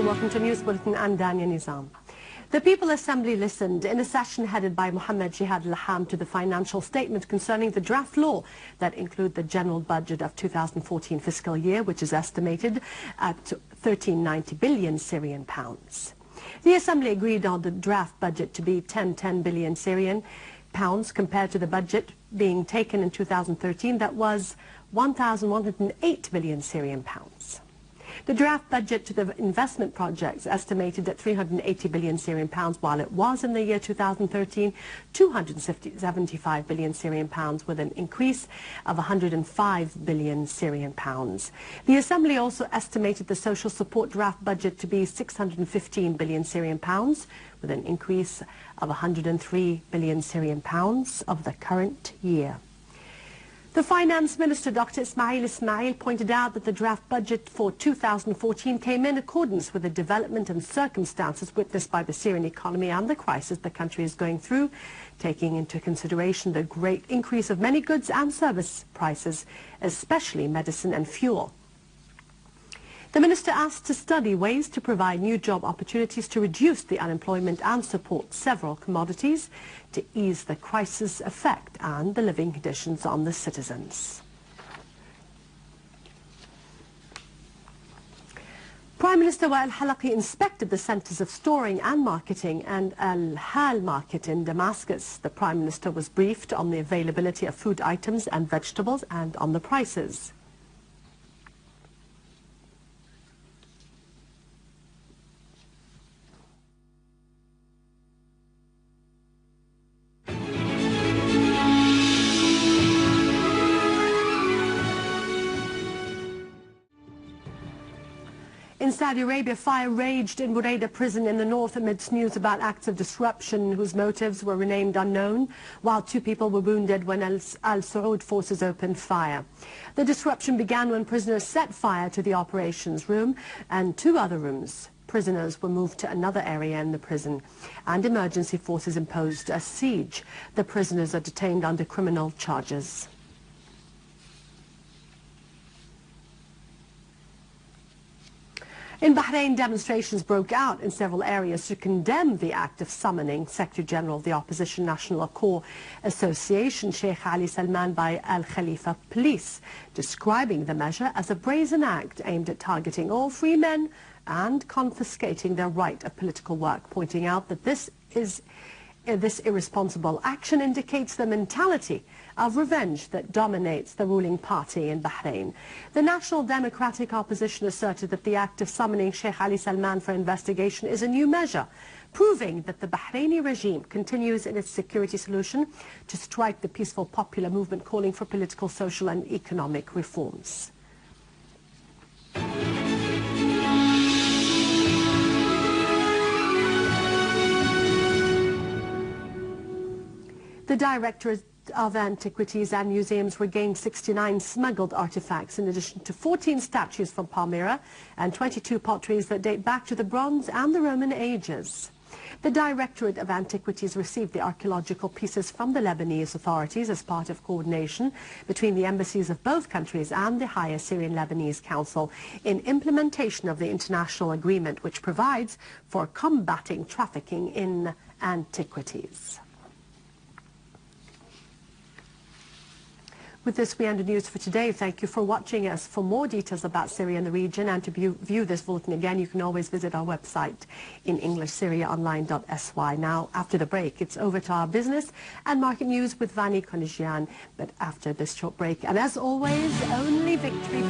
and welcome to News Bulletin. I'm Dania Nizam. The People Assembly listened in a session headed by Mohammed Jihad Laham to the financial statement concerning the draft law that include the general budget of 2014 fiscal year, which is estimated at 1390 billion Syrian pounds. The Assembly agreed on the draft budget to be 10 billion Syrian pounds compared to the budget being taken in 2013 that was 1,108 billion Syrian pounds. The draft budget to the investment projects estimated at 380 billion Syrian pounds, while it was in the year 2013 275 billion Syrian pounds, with an increase of 105 billion Syrian pounds. The Assembly also estimated the social support draft budget to be 615 billion Syrian pounds, with an increase of 103 billion Syrian pounds of the current year. The Finance Minister, Dr. Ismail, pointed out that the draft budget for 2014 came in accordance with the development and circumstances witnessed by the Syrian economy and the crisis the country is going through, taking into consideration the great increase of many goods and service prices, especially medicine and fuel. The minister asked to study ways to provide new job opportunities to reduce the unemployment and support several commodities to ease the crisis effect and the living conditions on the citizens. Prime Minister al-Khalifa inspected the centers of storing and marketing and al-Hal market in Damascus. The Prime Minister was briefed on the availability of food items and vegetables and on the prices. In Saudi Arabia, fire raged in Buraydah prison in the north amidst news about acts of disruption whose motives were remained unknown, while 2 people were wounded when Al-Saud forces opened fire. The disruption began when prisoners set fire to the operations room and 2 other rooms. Prisoners were moved to another area in the prison, and emergency forces imposed a siege. The prisoners are detained under criminal charges. In Bahrain, demonstrations broke out in several areas to condemn the act of summoning Secretary General of the Opposition National Accord Association, Sheikh Ali Salman, by Al-Khalifa police, describing the measure as a brazen act aimed at targeting all free men and confiscating their right of political work, pointing out that this irresponsible action indicates the mentality of revenge that dominates the ruling party in Bahrain. The National Democratic Opposition asserted that the act of summoning Sheikh Ali Salman for investigation is a new measure, proving that the Bahraini regime continues in its security solution to strike the peaceful popular movement calling for political, social and economic reforms. The Directorate of Antiquities and Museums regained 69 smuggled artifacts in addition to 14 statues from Palmyra and 22 potteries that date back to the Bronze and the Roman ages. The Directorate of Antiquities received the archaeological pieces from the Lebanese authorities as part of coordination between the embassies of both countries and the Higher Syrian-Lebanese Council in implementation of the international agreement which provides for combating trafficking in antiquities. With this, we end the news for today. Thank you for watching us. For more details about Syria and the region and to view this bulletin again, you can always visit our website in English, syriaonline.sy. Now, after the break, it's over to our business and market news with Vani Konijian. But after this short break, and as always, only victory.